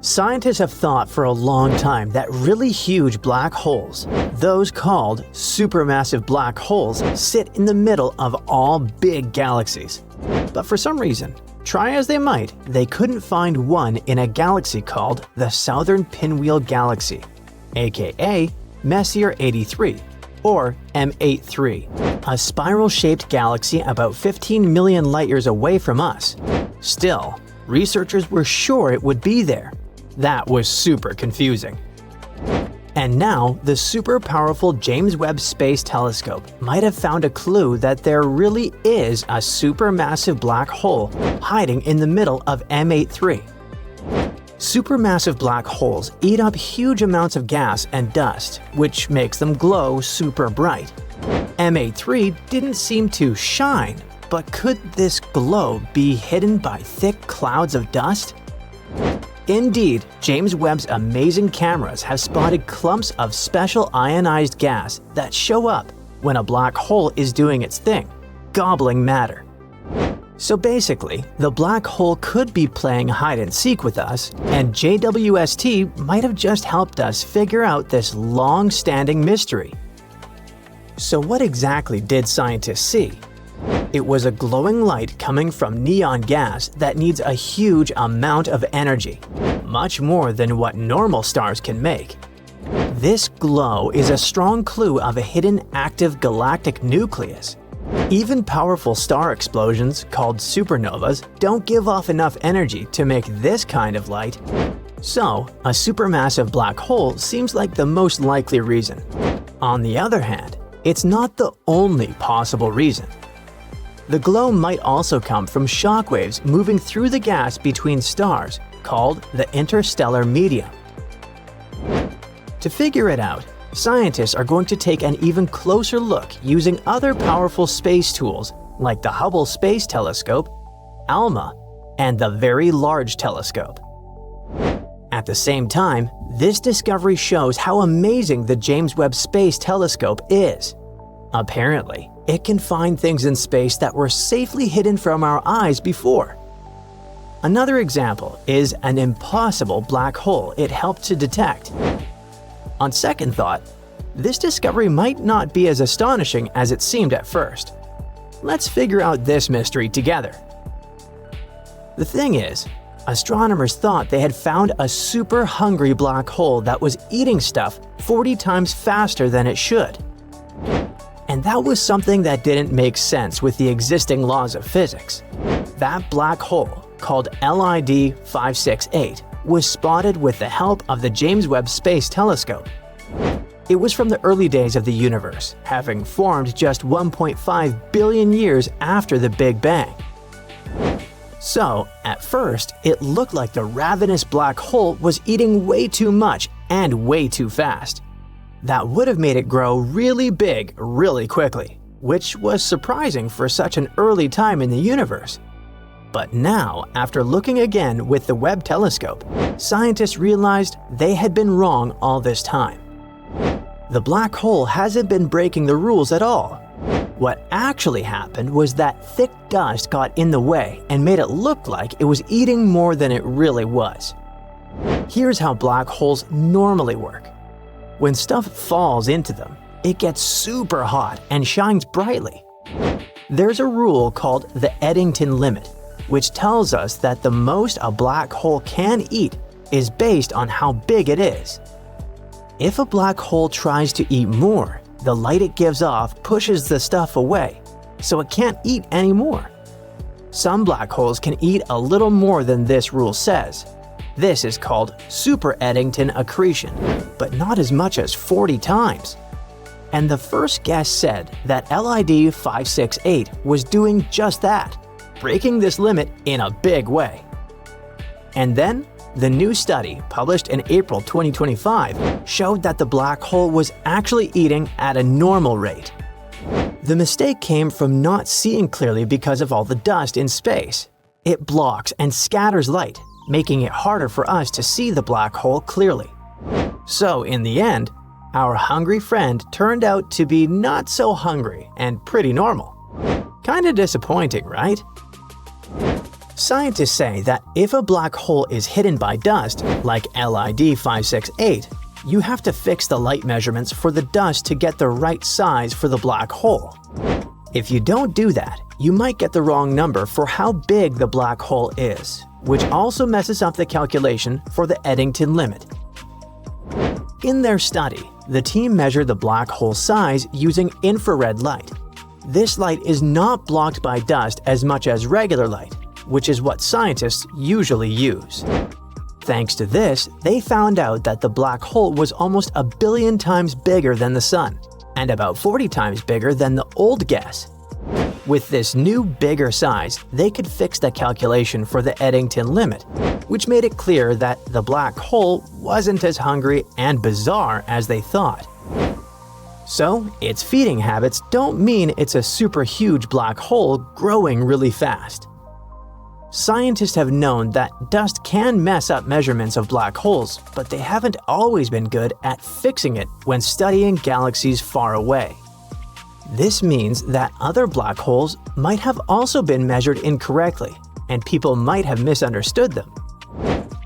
Scientists have thought for a long time that really huge black holes, those called supermassive black holes, sit in the middle of all big galaxies. But for some reason, try as they might, they couldn't find one in a galaxy called the Southern Pinwheel Galaxy, aka Messier 83, or M83, a spiral-shaped galaxy about 15 million light-years away from us. Still, researchers were sure it would be there. That was super confusing. And now, the super-powerful James Webb Space Telescope might have found a clue that there really is a supermassive black hole hiding in the middle of M83. Supermassive black holes eat up huge amounts of gas and dust, which makes them glow super bright. M83 didn't seem to shine, but could this glow be hidden by thick clouds of dust? Indeed, James Webb's amazing cameras have spotted clumps of special ionized gas that show up when a black hole is doing its thing, gobbling matter. So basically, the black hole could be playing hide-and-seek with us, and JWST might have just helped us figure out this long-standing mystery. So what exactly did scientists see? It was a glowing light coming from neon gas that needs a huge amount of energy, much more than what normal stars can make. This glow is a strong clue of a hidden active galactic nucleus. Even powerful star explosions, called supernovas, don't give off enough energy to make this kind of light. So, a supermassive black hole seems like the most likely reason. On the other hand, it's not the only possible reason. The glow might also come from shockwaves moving through the gas between stars, called the interstellar medium. To figure it out, scientists are going to take an even closer look using other powerful space tools like the Hubble Space Telescope, ALMA, and the Very Large Telescope. At the same time, this discovery shows how amazing the James Webb Space Telescope is. Apparently, it can find things in space that were safely hidden from our eyes before. Another example is an impossible black hole it helped to detect. On second thought, this discovery might not be as astonishing as it seemed at first. Let's figure out this mystery together. The thing is, astronomers thought they had found a super hungry black hole that was eating stuff 40 times faster than it should. And that was something that didn't make sense with the existing laws of physics. That black hole, called LID 568, was spotted with the help of the James Webb Space Telescope. It was from the early days of the universe, having formed just 1.5 billion years after the Big Bang. So, at first, it looked like the ravenous black hole was eating way too much and way too fast. That would have made it grow really big really quickly, which was surprising for such an early time in the universe. But now, after looking again with the Webb telescope, scientists realized they had been wrong all this time. The black hole hasn't been breaking the rules at all. What actually happened was that thick dust got in the way and made it look like it was eating more than it really was. Here's how black holes normally work. When stuff falls into them, it gets super hot and shines brightly. There's a rule called the Eddington limit, which tells us that the most a black hole can eat is based on how big it is. If a black hole tries to eat more, the light it gives off pushes the stuff away, so it can't eat anymore. Some black holes can eat a little more than this rule says. This is called super Eddington accretion, but not as much as 40 times. And the first guess said that LID 568 was doing just that, breaking this limit in a big way. And then, the new study, published in April 2025, showed that the black hole was actually eating at a normal rate. The mistake came from not seeing clearly because of all the dust in space. It blocks and scatters light, making it harder for us to see the black hole clearly. So in the end, our hungry friend turned out to be not so hungry and pretty normal. Kinda disappointing, right? Scientists say that if a black hole is hidden by dust, like LID 568, you have to fix the light measurements for the dust to get the right size for the black hole. If you don't do that, you might get the wrong number for how big the black hole is, which also messes up the calculation for the Eddington limit. In their study, the team measured the black hole size using infrared light. This light is not blocked by dust as much as regular light, which is what scientists usually use. Thanks to this, they found out that the black hole was almost 1 billion times bigger than the Sun, and about 40 times bigger than the old guess. With this new, bigger size, they could fix the calculation for the Eddington limit, which made it clear that the black hole wasn't as hungry and bizarre as they thought. So, its feeding habits don't mean it's a super huge black hole growing really fast. Scientists have known that dust can mess up measurements of black holes, but they haven't always been good at fixing it when studying galaxies far away. This means that other black holes might have also been measured incorrectly, and people might have misunderstood them.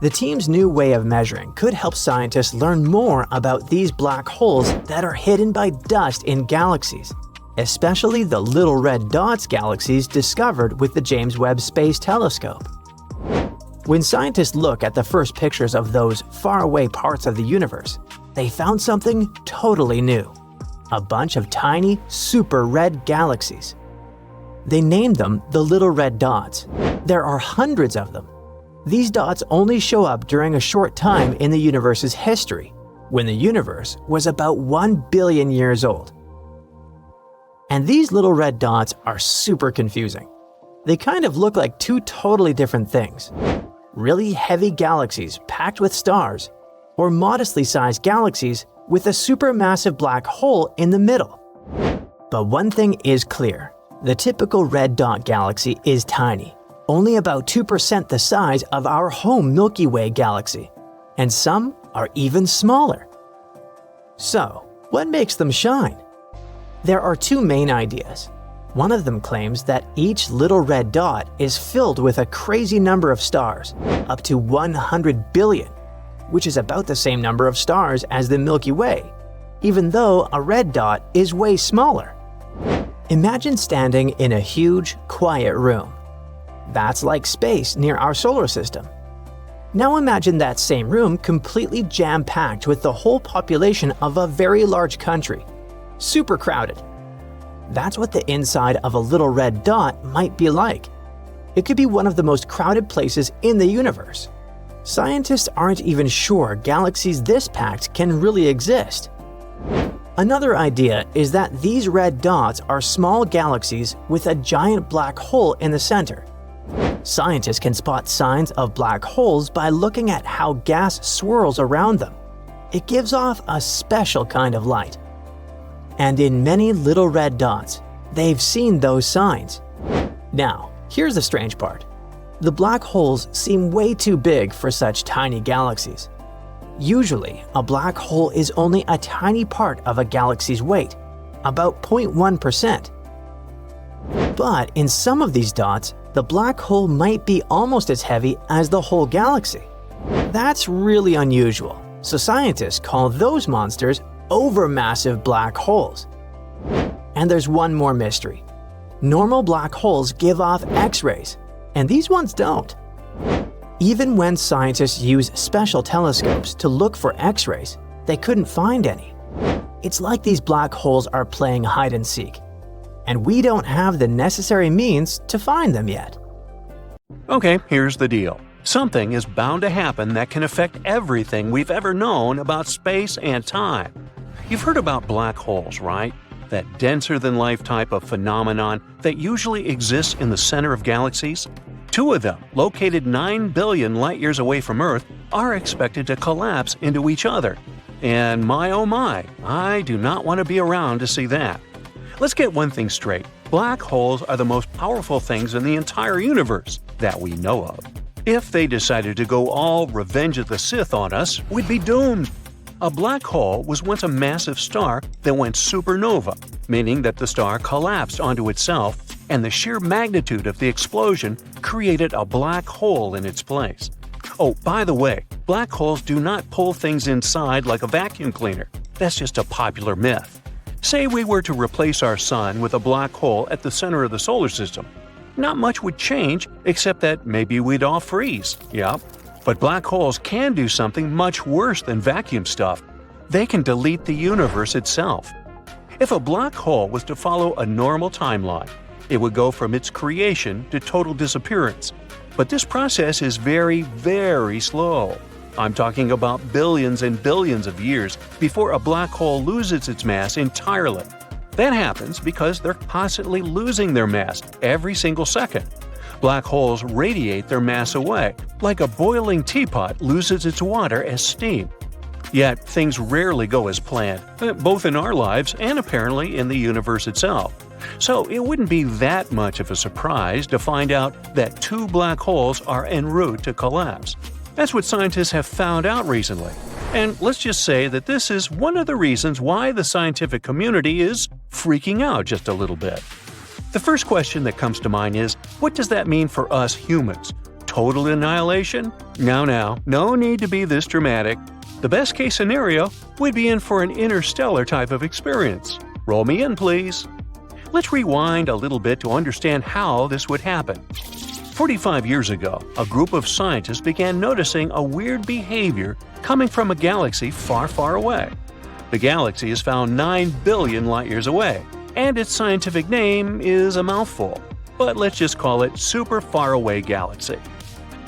The team's new way of measuring could help scientists learn more about these black holes that are hidden by dust in galaxies, especially the little red dots galaxies discovered with the James Webb Space Telescope. When scientists look at the first pictures of those faraway parts of the universe, they found something totally new. A bunch of tiny, super red galaxies. They named them the little red dots. There are hundreds of them. These dots only show up during a short time in the universe's history, when the universe was about 1 billion years old. And these little red dots are super confusing. They kind of look like two totally different things. Really heavy galaxies packed with stars, or modestly sized galaxies with a supermassive black hole in the middle. But one thing is clear. The typical red dot galaxy is tiny, only about 2% the size of our home Milky Way galaxy, and some are even smaller. So, what makes them shine? There are two main ideas. One of them claims that each little red dot is filled with a crazy number of stars, up to 100 billion, which is about the same number of stars as the Milky Way, even though a red dot is way smaller. Imagine standing in a huge, quiet room. That's like space near our solar system. Now imagine that same room completely jam-packed with the whole population of a very large country. Super crowded. That's what the inside of a little red dot might be like. It could be one of the most crowded places in the universe. Scientists aren't even sure galaxies this packed can really exist. Another idea is that these red dots are small galaxies with a giant black hole in the center. Scientists can spot signs of black holes by looking at how gas swirls around them. It gives off a special kind of light. And in many little red dots, they've seen those signs. Now, here's the strange part. The black holes seem way too big for such tiny galaxies. Usually, a black hole is only a tiny part of a galaxy's weight, about 0.1%. But in some of these dots, the black hole might be almost as heavy as the whole galaxy. That's really unusual, so scientists call those monsters overmassive black holes. And there's one more mystery. Normal black holes give off X-rays, and these ones don't. Even when scientists use special telescopes to look for X-rays, they couldn't find any. It's like these black holes are playing hide and seek, and we don't have the necessary means to find them yet. Okay, here's the deal. Something is bound to happen that can affect everything we've ever known about space and time. You've heard about black holes, right? That denser-than-life type of phenomenon that usually exists in the center of galaxies? Two of them, located 9 billion light-years away from Earth, are expected to collapse into each other. And my oh my, I do not want to be around to see that. Let's get one thing straight. Black holes are the most powerful things in the entire universe that we know of. If they decided to go all Revenge of the Sith on us, we'd be doomed. A black hole was once a massive star that went supernova, meaning that the star collapsed onto itself and the sheer magnitude of the explosion created a black hole in its place. Oh, by the way, black holes do not pull things inside like a vacuum cleaner. That's just a popular myth. Say we were to replace our sun with a black hole at the center of the solar system. Not much would change, except that maybe we'd all freeze. Yup. But black holes can do something much worse than vacuum stuff. They can delete the universe itself. If a black hole was to follow a normal timeline, it would go from its creation to total disappearance. But this process is very, very slow. I'm talking about billions and billions of years before a black hole loses its mass entirely. That happens because they're constantly losing their mass every single second. Black holes radiate their mass away, like a boiling teapot loses its water as steam. Yet, things rarely go as planned, both in our lives and apparently in the universe itself. So it wouldn't be that much of a surprise to find out that two black holes are en route to collapse. That's what scientists have found out recently. And let's just say that this is one of the reasons why the scientific community is freaking out just a little bit. The first question that comes to mind is, what does that mean for us humans? Total annihilation? No need to be this dramatic. The best case scenario, we'd be in for an interstellar type of experience. Roll me in, please. Let's rewind a little bit to understand how this would happen. 45 years ago, a group of scientists began noticing a weird behavior coming from a galaxy far, far away. The galaxy is found 9 billion light-years away, and its scientific name is a mouthful, but let's just call it Super Far Away Galaxy.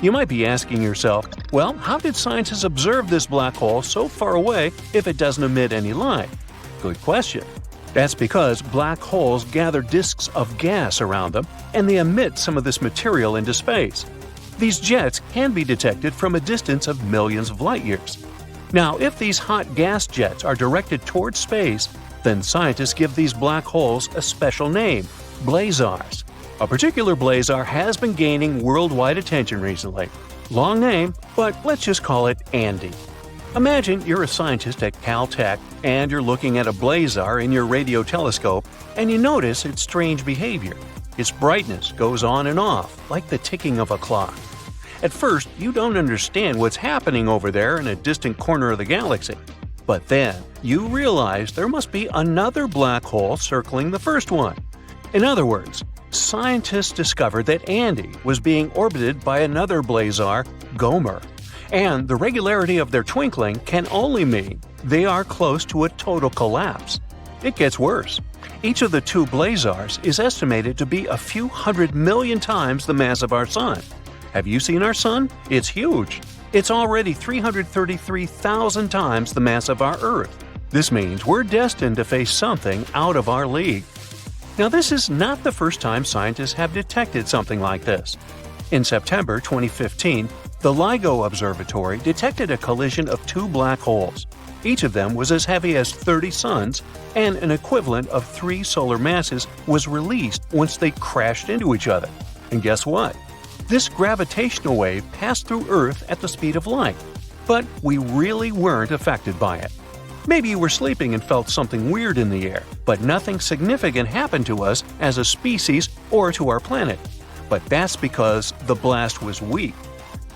You might be asking yourself, well, how did scientists observe this black hole so far away if it doesn't emit any light? Good question. That's because black holes gather disks of gas around them, and they emit some of this material into space. These jets can be detected from a distance of millions of light-years. Now, if these hot gas jets are directed towards space, then scientists give these black holes a special name, blazars. A particular blazar has been gaining worldwide attention recently. Long name, but let's just call it Andy. Imagine you're a scientist at Caltech and you're looking at a blazar in your radio telescope and you notice its strange behavior. Its brightness goes on and off, like the ticking of a clock. At first, you don't understand what's happening over there in a distant corner of the galaxy. But then, you realize there must be another black hole circling the first one. In other words, scientists discovered that Andy was being orbited by another blazar, Gomer. And the regularity of their twinkling can only mean they are close to a total collapse. It gets worse. Each of the two blazars is estimated to be a few 100 million times the mass of our Sun. Have you seen our Sun? It's huge. It's already 333,000 times the mass of our Earth. This means we're destined to face something out of our league. Now, this is not the first time scientists have detected something like this. In September 2015, the LIGO Observatory detected a collision of two black holes. Each of them was as heavy as 30 suns, and an equivalent of 3 solar masses was released once they crashed into each other. And guess what? This gravitational wave passed through Earth at the speed of light. But we really weren't affected by it. Maybe you were sleeping and felt something weird in the air, but nothing significant happened to us as a species or to our planet. But that's because the blast was weak.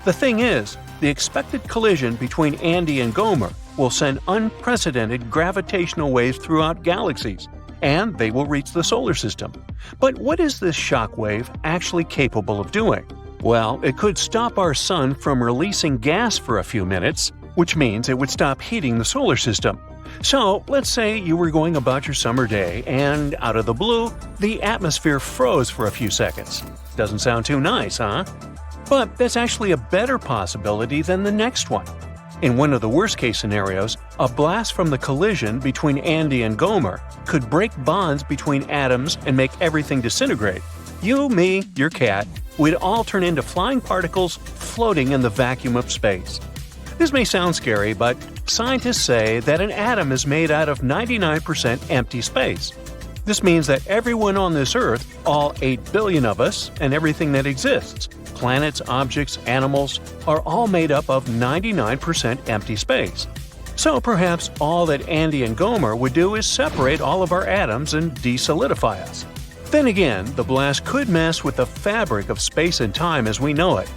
The thing is, the expected collision between Andy and Gomer will send unprecedented gravitational waves throughout galaxies, and they will reach the solar system. But what is this shock wave actually capable of doing? Well, it could stop our Sun from releasing gas for a few minutes, which means it would stop heating the solar system. So, let's say you were going about your summer day, and out of the blue, the atmosphere froze for a few seconds. Doesn't sound too nice, huh? But that's actually a better possibility than the next one. In one of the worst-case scenarios, a blast from the collision between Andy and Gomer could break bonds between atoms and make everything disintegrate. You, me, your cat, we'd all turn into flying particles floating in the vacuum of space. This may sound scary, but scientists say that an atom is made out of 99% empty space. This means that everyone on this Earth, all 8 billion of us, and everything that exists, planets, objects, animals, are all made up of 99% empty space. So perhaps all that Andy and Gomer would do is separate all of our atoms and desolidify us. Then again, the blast could mess with the fabric of space and time as we know it.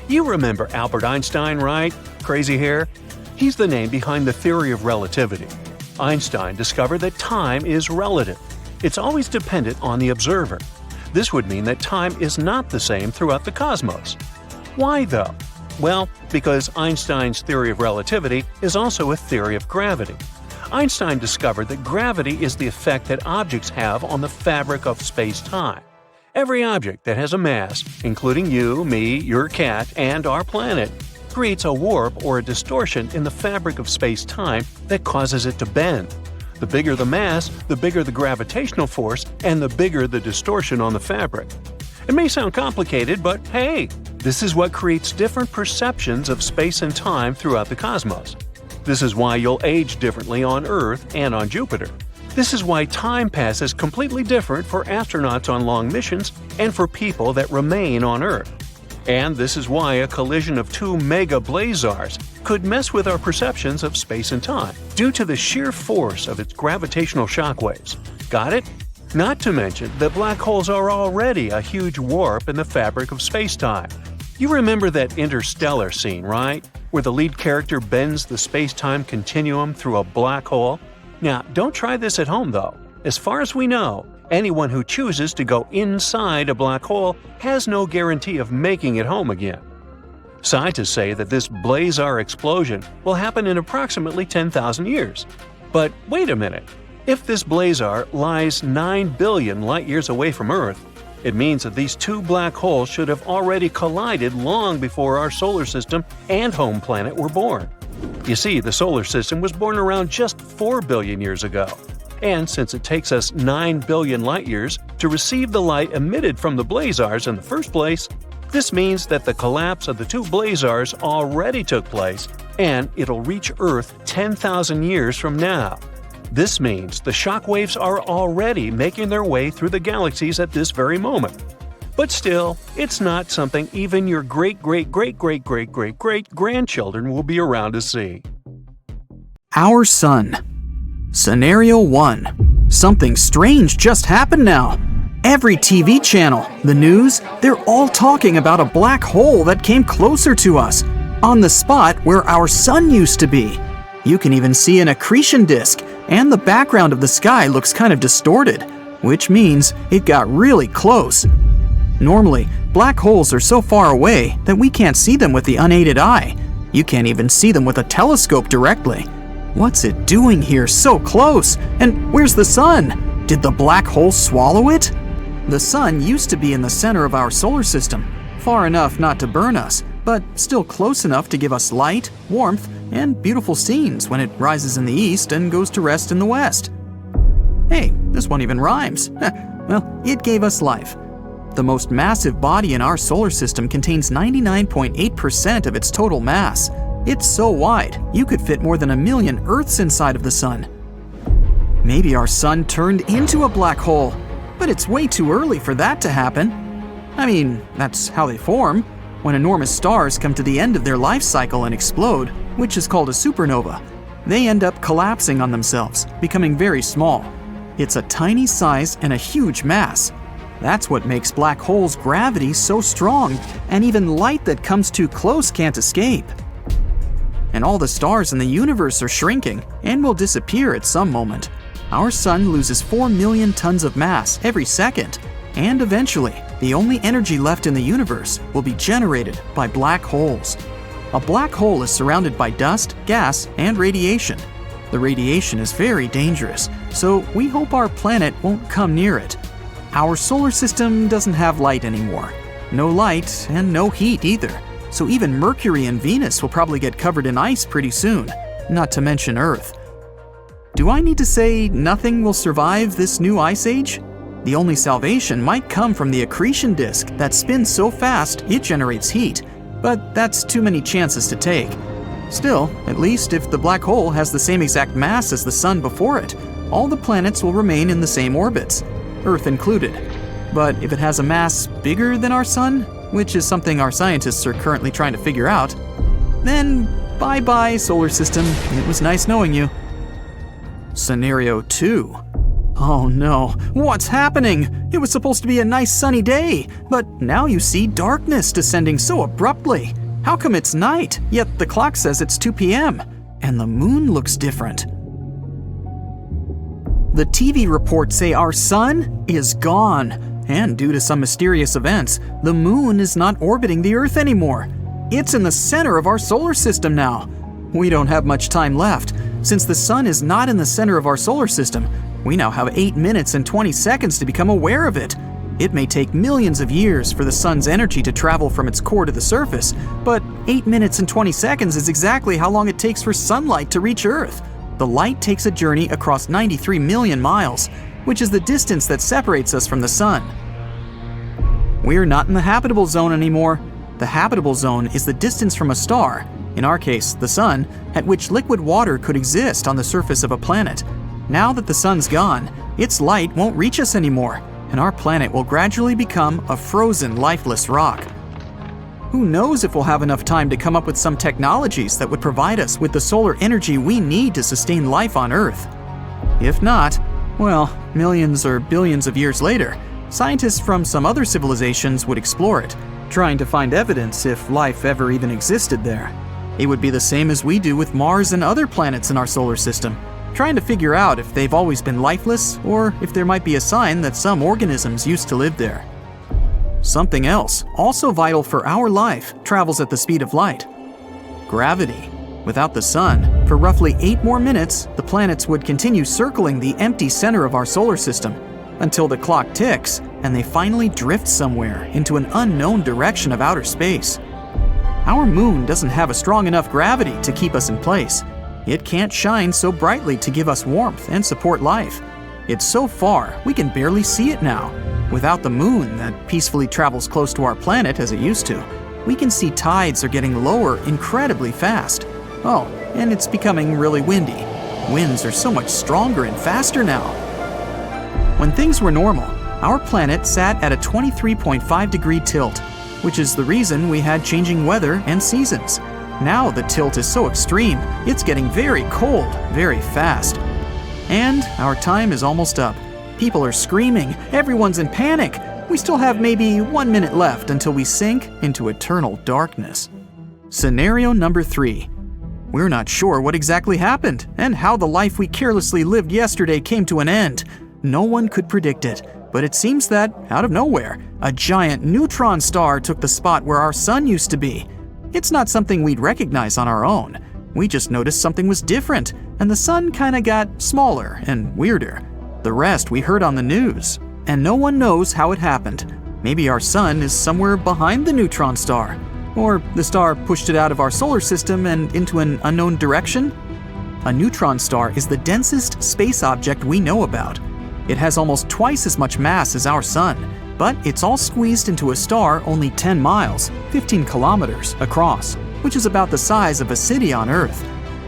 You remember Albert Einstein, right? Crazy hair? He's the name behind the theory of relativity. Einstein discovered that time is relative. It's always dependent on the observer. This would mean that time is not the same throughout the cosmos. Why though? Well, because Einstein's theory of relativity is also a theory of gravity. Einstein discovered that gravity is the effect that objects have on the fabric of space-time. Every object that has a mass, including you, me, your cat, and our planet, creates a warp or a distortion in the fabric of space-time that causes it to bend. The bigger the mass, the bigger the gravitational force, and the bigger the distortion on the fabric. It may sound complicated, but hey, this is what creates different perceptions of space and time throughout the cosmos. This is why you'll age differently on Earth and on Jupiter. This is why time passes completely different for astronauts on long missions and for people that remain on Earth. And this is why a collision of two mega blazars could mess with our perceptions of space and time due to the sheer force of its gravitational shockwaves. Got it? Not to mention that black holes are already a huge warp in the fabric of space-time. You remember that interstellar scene, right? Where the lead character bends the space-time continuum through a black hole? Now, don't try this at home though. As far as we know, anyone who chooses to go inside a black hole has no guarantee of making it home again. Scientists say that this blazar explosion will happen in approximately 10,000 years. But wait a minute. If this blazar lies 9 billion light-years away from Earth, it means that these two black holes should have already collided long before our solar system and home planet were born. You see, the solar system was born around just 4 billion years ago. And since it takes us 9 billion light-years to receive the light emitted from the blazars in the first place, this means that the collapse of the two blazars already took place, and it'll reach Earth 10,000 years from now. This means the shockwaves are already making their way through the galaxies at this very moment. But still, it's not something even your great-great-great-great-great-great-grandchildren will be around to see. Our Sun. Scenario 1. Something strange just happened now. Every TV channel, the news, they're all talking about a black hole that came closer to us, on the spot where our Sun used to be. You can even see an accretion disk, and the background of the sky looks kind of distorted, which means it got really close. Normally, black holes are so far away that we can't see them with the unaided eye. You can't even see them with a telescope directly. What's it doing here so close? And where's the Sun? Did the black hole swallow it? The Sun used to be in the center of our solar system, far enough not to burn us, but still close enough to give us light, warmth, and beautiful scenes when it rises in the east and goes to rest in the west. Hey, this one even rhymes. Well, it gave us life. The most massive body in our solar system contains 99.8% of its total mass. It's so wide, you could fit more than 1 million Earths inside of the Sun. Maybe our Sun turned into a black hole, but it's way too early for that to happen. I mean, that's how they form. When enormous stars come to the end of their life cycle and explode, which is called a supernova, they end up collapsing on themselves, becoming very small. It's a tiny size and a huge mass. That's what makes black holes' gravity so strong, and even light that comes too close can't escape. And all the stars in the universe are shrinking and will disappear at some moment. Our Sun loses 4 million tons of mass every second, and eventually, the only energy left in the universe will be generated by black holes. A black hole is surrounded by dust, gas, and radiation. The radiation is very dangerous, so we hope our planet won't come near it. Our solar system doesn't have light anymore. No light and no heat either, so even Mercury and Venus will probably get covered in ice pretty soon, not to mention Earth. Do I need to say nothing will survive this new ice age? The only salvation might come from the accretion disk that spins so fast it generates heat, but that's too many chances to take. Still, at least if the black hole has the same exact mass as the Sun before it, all the planets will remain in the same orbits, Earth included. But if it has a mass bigger than our Sun, which is something our scientists are currently trying to figure out, then bye-bye, solar system. It was nice knowing you. Scenario 2. Oh no, what's happening? It was supposed to be a nice sunny day, but now you see darkness descending so abruptly. How come it's night, yet the clock says it's 2 p.m., and the moon looks different? The TV reports say our sun is gone, and due to some mysterious events, the moon is not orbiting the Earth anymore. It's in the center of our solar system now. We don't have much time left. Since the sun is not in the center of our solar system, we now have 8 minutes and 20 seconds to become aware of it. It may take millions of years for the sun's energy to travel from its core to the surface, but 8 minutes and 20 seconds is exactly how long it takes for sunlight to reach Earth. The light takes a journey across 93 million miles, which is the distance that separates us from the sun. We're not in the habitable zone anymore. The habitable zone is the distance from a star, in our case, the sun, at which liquid water could exist on the surface of a planet. Now that the sun's gone, its light won't reach us anymore, and our planet will gradually become a frozen, lifeless rock. Who knows if we'll have enough time to come up with some technologies that would provide us with the solar energy we need to sustain life on Earth. If not, well, millions or billions of years later, scientists from some other civilizations would explore it, trying to find evidence if life ever even existed there. It would be the same as we do with Mars and other planets in our solar system, trying to figure out if they've always been lifeless or if there might be a sign that some organisms used to live there. Something else, also vital for our life, travels at the speed of light: gravity. Without the sun, for roughly 8 more minutes, the planets would continue circling the empty center of our solar system until the clock ticks and they finally drift somewhere into an unknown direction of outer space. Our moon doesn't have a strong enough gravity to keep us in place. It can't shine so brightly to give us warmth and support life. It's so far, we can barely see it now. Without the moon that peacefully travels close to our planet as it used to, we can see tides are getting lower incredibly fast. Oh, and it's becoming really windy. Winds are so much stronger and faster now. When things were normal, our planet sat at a 23.5-degree tilt, which is the reason we had changing weather and seasons. Now the tilt is so extreme, it's getting very cold, very fast. And our time is almost up. People are screaming, everyone's in panic. We still have maybe 1 minute left until we sink into eternal darkness. Scenario number 3. We're not sure what exactly happened and how the life we carelessly lived yesterday came to an end. No one could predict it, but it seems that, out of nowhere, a giant neutron star took the spot where our sun used to be. It's not something we'd recognize on our own. We just noticed something was different, and the sun kinda got smaller and weirder. The rest we heard on the news, and no one knows how it happened. Maybe our sun is somewhere behind the neutron star, or the star pushed it out of our solar system and into an unknown direction. A neutron star is the densest space object we know about. It has almost twice as much mass as our sun, but it's all squeezed into a star only 10 miles, 15 kilometers, across, which is about the size of a city on Earth.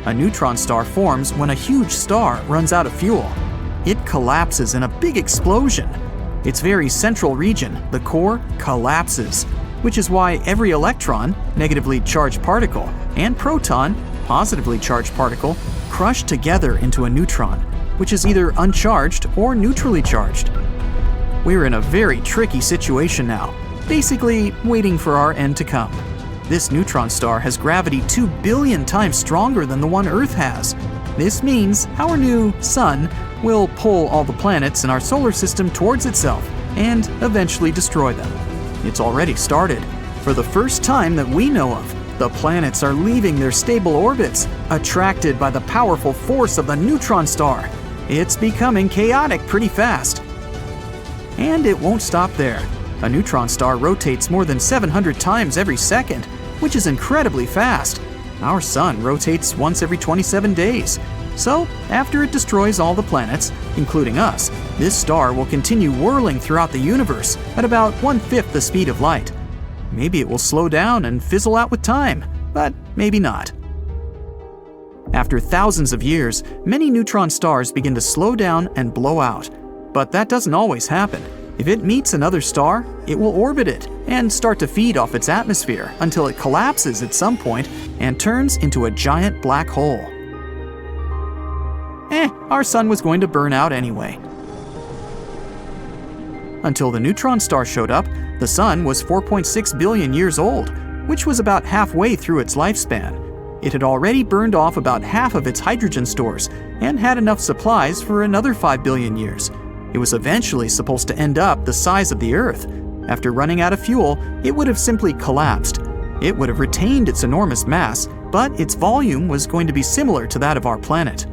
A neutron star forms when a huge star runs out of fuel. It collapses in a big explosion. Its very central region, the core, collapses, which is why every electron, negatively charged particle, and proton, positively charged particle, crush together into a neutron, which is either uncharged or neutrally charged. We're in a very tricky situation now, basically waiting for our end to come. This neutron star has gravity 2 billion times stronger than the one Earth has. This means our new sun will pull all the planets in our solar system towards itself and eventually destroy them. It's already started. For the first time that we know of, the planets are leaving their stable orbits, attracted by the powerful force of the neutron star. It's becoming chaotic pretty fast. And it won't stop there. A neutron star rotates more than 700 times every second, which is incredibly fast. Our sun rotates once every 27 days. So, after it destroys all the planets, including us, this star will continue whirling throughout the universe at about 1/5 the speed of light. Maybe it will slow down and fizzle out with time, but maybe not. After thousands of years, many neutron stars begin to slow down and blow out. But that doesn't always happen. If it meets another star, it will orbit it and start to feed off its atmosphere until it collapses at some point and turns into a giant black hole. Our sun was going to burn out anyway. Until the neutron star showed up, the Sun was 4.6 billion years old, which was about halfway through its lifespan. It had already burned off about half of its hydrogen stores and had enough supplies for another 5 billion years. It was eventually supposed to end up the size of the Earth. After running out of fuel, it would have simply collapsed. It would have retained its enormous mass, but its volume was going to be similar to that of our planet.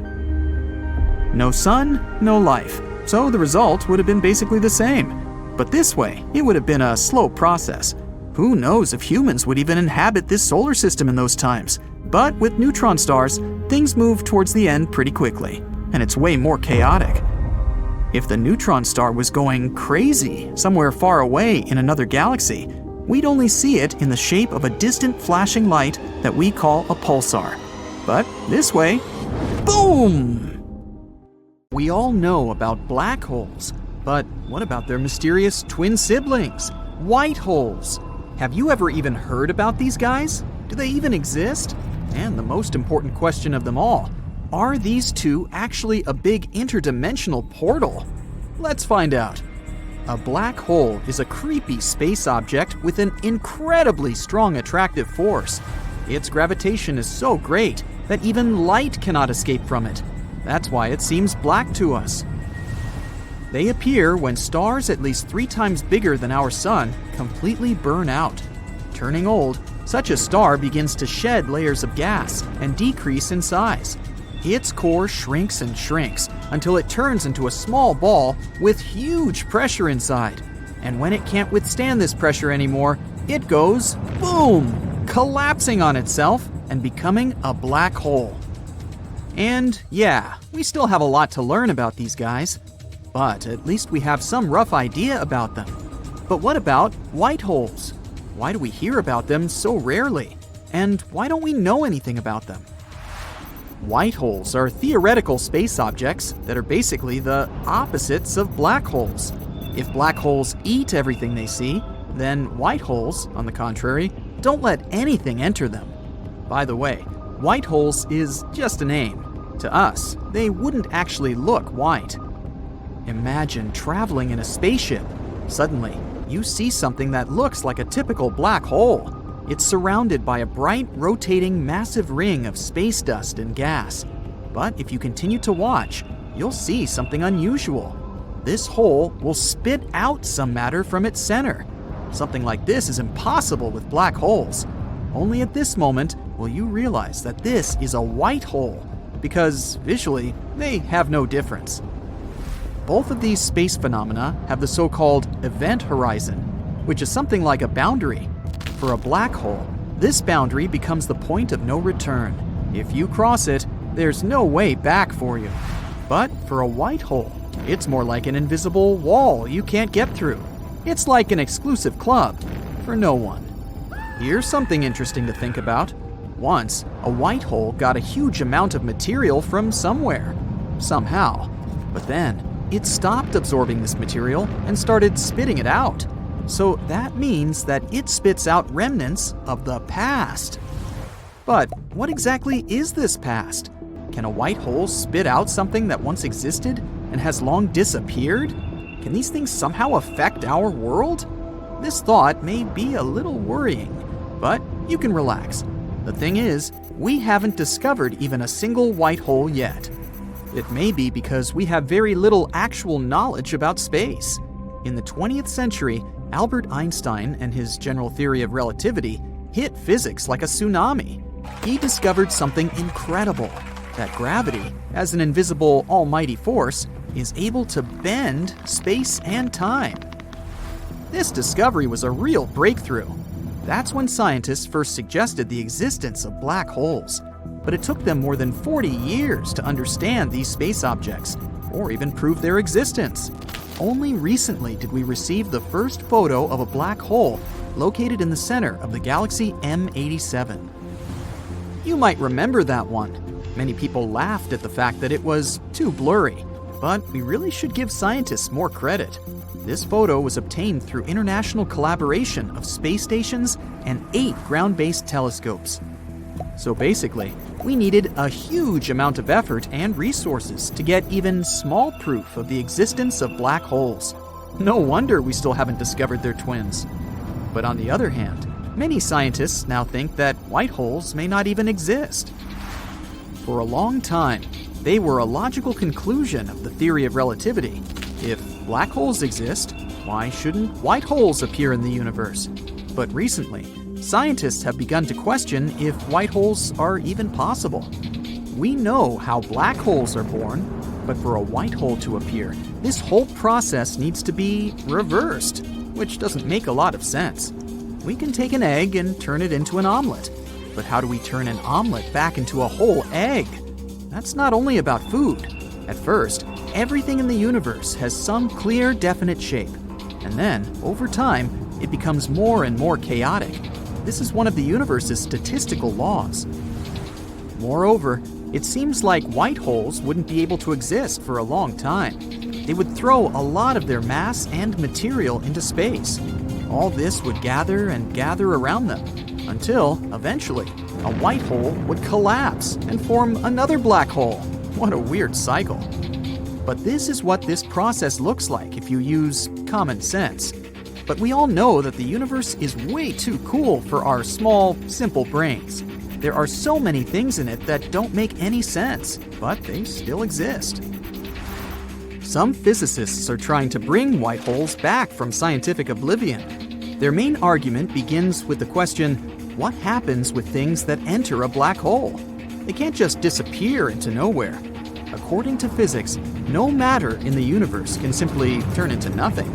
No sun, no life, so the result would have been basically the same. But this way, it would have been a slow process. Who knows if humans would even inhabit this solar system in those times? But with neutron stars, things move towards the end pretty quickly, and it's way more chaotic. If the neutron star was going crazy somewhere far away in another galaxy, we'd only see it in the shape of a distant flashing light that we call a pulsar. But this way, boom! We all know about black holes, but what about their mysterious twin siblings, white holes? Have you ever even heard about these guys? Do they even exist? And the most important question of them all, are these two actually a big interdimensional portal? Let's find out. A black hole is a creepy space object with an incredibly strong attractive force. Its gravitation is so great that even light cannot escape from it. That's why it seems black to us. They appear when stars at least 3 times bigger than our Sun completely burn out. Turning old, such a star begins to shed layers of gas and decrease in size. Its core shrinks and shrinks until it turns into a small ball with huge pressure inside. And when it can't withstand this pressure anymore, it goes boom, collapsing on itself and becoming a black hole. And yeah, we still have a lot to learn about these guys, but at least we have some rough idea about them. But what about white holes? Why do we hear about them so rarely? And why don't we know anything about them? White holes are theoretical space objects that are basically the opposites of black holes. If black holes eat everything they see, then white holes, on the contrary, don't let anything enter them. By the way, white holes is just a name. To us, they wouldn't actually look white. Imagine traveling in a spaceship. Suddenly, you see something that looks like a typical black hole. It's surrounded by a bright, rotating, massive ring of space dust and gas. But if you continue to watch, you'll see something unusual. This hole will spit out some matter from its center. Something like this is impossible with black holes. Only at this moment will you realize that this is a white hole, because visually, they have no difference. Both of these space phenomena have the so-called event horizon, which is something like a boundary. For a black hole, this boundary becomes the point of no return. If you cross it, there's no way back for you. But for a white hole, it's more like an invisible wall you can't get through. It's like an exclusive club for no one. Here's something interesting to think about. Once, a white hole got a huge amount of material from somewhere, somehow. But then, it stopped absorbing this material and started spitting it out. So that means that it spits out remnants of the past. But what exactly is this past? Can a white hole spit out something that once existed and has long disappeared? Can these things somehow affect our world? This thought may be a little worrying, but you can relax. The thing is, we haven't discovered even a single white hole yet. It may be because we have very little actual knowledge about space. In the 20th century, Albert Einstein and his general theory of relativity hit physics like a tsunami. He discovered something incredible, that gravity, as an invisible almighty force, is able to bend space and time. This discovery was a real breakthrough. That's when scientists first suggested the existence of black holes. But it took them more than 40 years to understand these space objects, or even prove their existence. Only recently did we receive the first photo of a black hole located in the center of the galaxy M87. You might remember that one. Many people laughed at the fact that it was too blurry, but we really should give scientists more credit. This photo was obtained through international collaboration of space stations and 8 ground-based telescopes. So basically, we needed a huge amount of effort and resources to get even small proof of the existence of black holes. No wonder we still haven't discovered their twins. But on the other hand, many scientists now think that white holes may not even exist. For a long time, they were a logical conclusion of the theory of relativity. If black holes exist, why shouldn't white holes appear in the universe? But recently, scientists have begun to question if white holes are even possible. We know how black holes are born, but for a white hole to appear, this whole process needs to be reversed, which doesn't make a lot of sense. We can take an egg and turn it into an omelet, but how do we turn an omelet back into a whole egg? That's not only about food. At first, everything in the universe has some clear, definite shape, and then, over time, it becomes more and more chaotic. This is one of the universe's statistical laws. Moreover, it seems like white holes wouldn't be able to exist for a long time. They would throw a lot of their mass and material into space. All this would gather and gather around them, until, eventually, a white hole would collapse and form another black hole. What a weird cycle. But this is what this process looks like if you use common sense. But we all know that the universe is way too cool for our small, simple brains. There are so many things in it that don't make any sense, but they still exist. Some physicists are trying to bring white holes back from scientific oblivion. Their main argument begins with the question, what happens with things that enter a black hole? They can't just disappear into nowhere. According to physics, no matter in the universe can simply turn into nothing.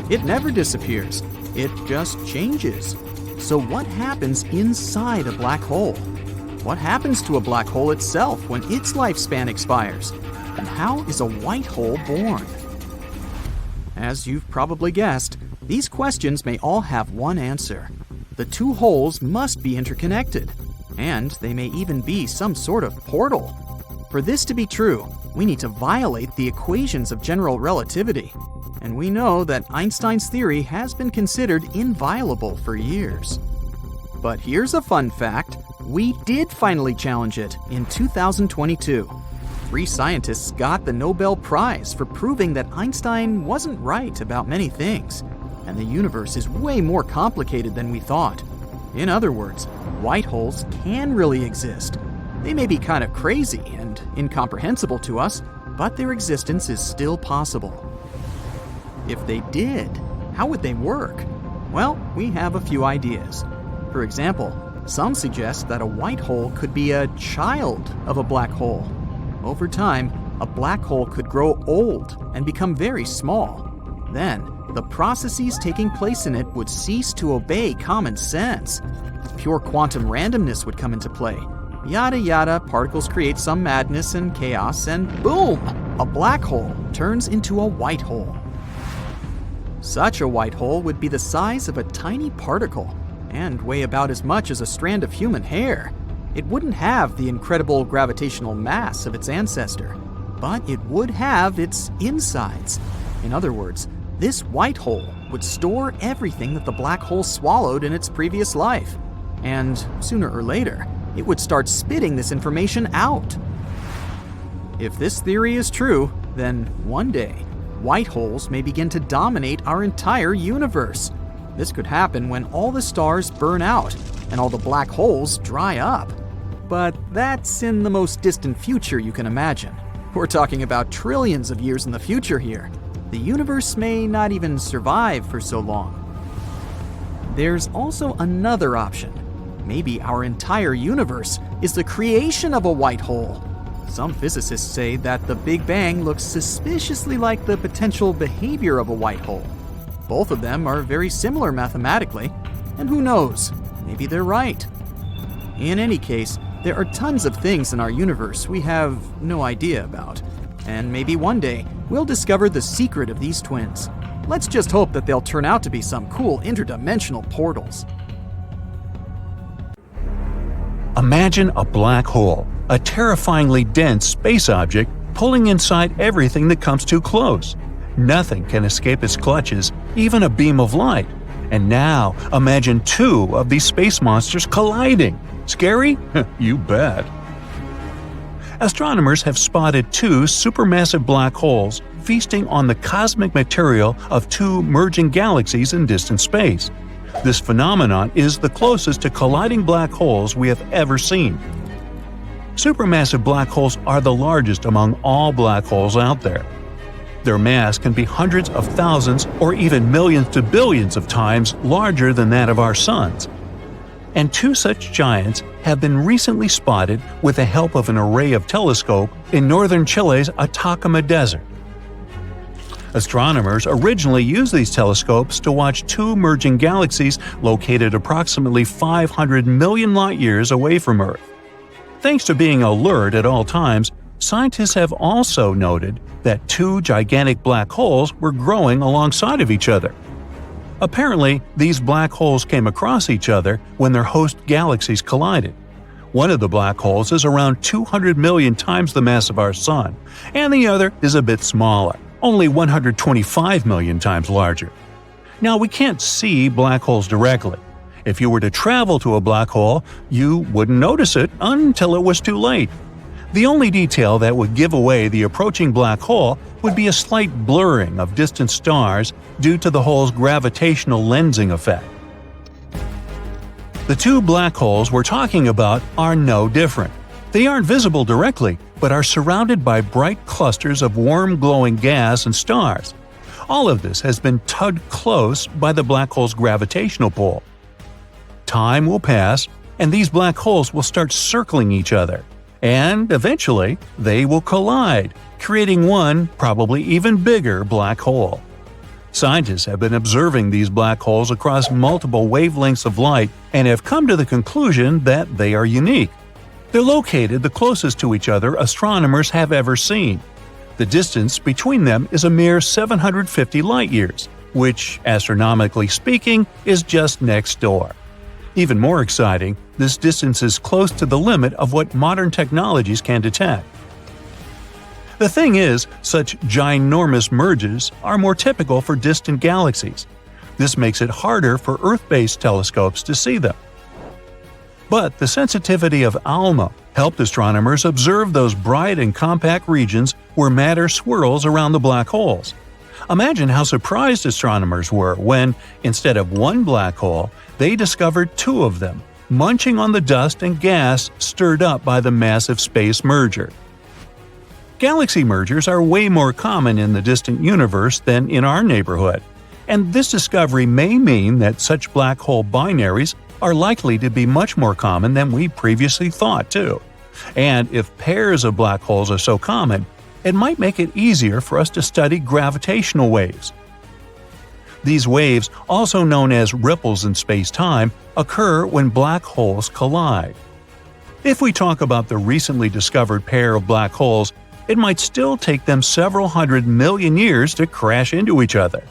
It never disappears. It just changes. So what happens inside a black hole? What happens to a black hole itself when its lifespan expires? And how is a white hole born? As you've probably guessed, these questions may all have one answer. The two holes must be interconnected, and they may even be some sort of portal. For this to be true, we need to violate the equations of general relativity. And we know that Einstein's theory has been considered inviolable for years. But here's a fun fact. We did finally challenge it in 2022. 3 scientists got the Nobel Prize for proving that Einstein wasn't right about many things, and the universe is way more complicated than we thought. In other words, white holes can really exist. They may be kind of crazy and incomprehensible to us, but their existence is still possible. If they did, how would they work? Well, we have a few ideas. For example, some suggest that a white hole could be a child of a black hole. Over time, a black hole could grow old and become very small. Then, the processes taking place in it would cease to obey common sense. Pure quantum randomness would come into play. Yada yada, particles create some madness and chaos, and boom! A black hole turns into a white hole. Such a white hole would be the size of a tiny particle and weigh about as much as a strand of human hair. It wouldn't have the incredible gravitational mass of its ancestor, but it would have its insides. In other words, this white hole would store everything that the black hole swallowed in its previous life. And sooner or later, it would start spitting this information out. If this theory is true, then one day, white holes may begin to dominate our entire universe. This could happen when all the stars burn out and all the black holes dry up. But that's in the most distant future you can imagine. We're talking about trillions of years in the future here. The universe may not even survive for so long. There's also another option. Maybe our entire universe is the creation of a white hole. Some physicists say that the Big Bang looks suspiciously like the potential behavior of a white hole. Both of them are very similar mathematically, and who knows, maybe they're right. In any case, there are tons of things in our universe we have no idea about, and maybe one day we'll discover the secret of these twins. Let's just hope that they'll turn out to be some cool interdimensional portals. Imagine a black hole, a terrifyingly dense space object pulling inside everything that comes too close. Nothing can escape its clutches, even a beam of light. And now, imagine 2 of these space monsters colliding. Scary? You bet. Astronomers have spotted two supermassive black holes feasting on the cosmic material of two merging galaxies in distant space. This phenomenon is the closest to colliding black holes we have ever seen. Supermassive black holes are the largest among all black holes out there. Their mass can be hundreds of thousands or even millions to billions of times larger than that of our Sun's. And two such giants have been recently spotted with the help of an array of telescopes in northern Chile's Atacama Desert. Astronomers originally used these telescopes to watch two merging galaxies located approximately 500 million light-years away from Earth. Thanks to being alert at all times, scientists have also noted that two gigantic black holes were growing alongside of each other. Apparently, these black holes came across each other when their host galaxies collided. One of the black holes is around 200 million times the mass of our Sun, and the other is a bit smaller, only 125 million times larger. Now, we can't see black holes directly. If you were to travel to a black hole, you wouldn't notice it until it was too late. The only detail that would give away the approaching black hole would be a slight blurring of distant stars due to the hole's gravitational lensing effect. The two black holes we're talking about are no different. They aren't visible directly, but are surrounded by bright clusters of warm glowing gas and stars. All of this has been tugged close by the black hole's gravitational pull. Time will pass, and these black holes will start circling each other. And eventually, they will collide, creating one, probably even bigger, black hole. Scientists have been observing these black holes across multiple wavelengths of light and have come to the conclusion that they are unique. They're located the closest to each other astronomers have ever seen. The distance between them is a mere 750 light-years, which, astronomically speaking, is just next door. Even more exciting, this distance is close to the limit of what modern technologies can detect. The thing is, such ginormous merges are more typical for distant galaxies. This makes it harder for Earth-based telescopes to see them. But the sensitivity of ALMA helped astronomers observe those bright and compact regions where matter swirls around the black holes. Imagine how surprised astronomers were when, instead of one black hole, they discovered two of them, munching on the dust and gas stirred up by the massive space merger. Galaxy mergers are way more common in the distant universe than in our neighborhood, and this discovery may mean that such black hole binaries are likely to be much more common than we previously thought, too. And if pairs of black holes are so common, it might make it easier for us to study gravitational waves. These waves, also known as ripples in space-time, occur when black holes collide. If we talk about the recently discovered pair of black holes, it might still take them several hundred million years to crash into each other.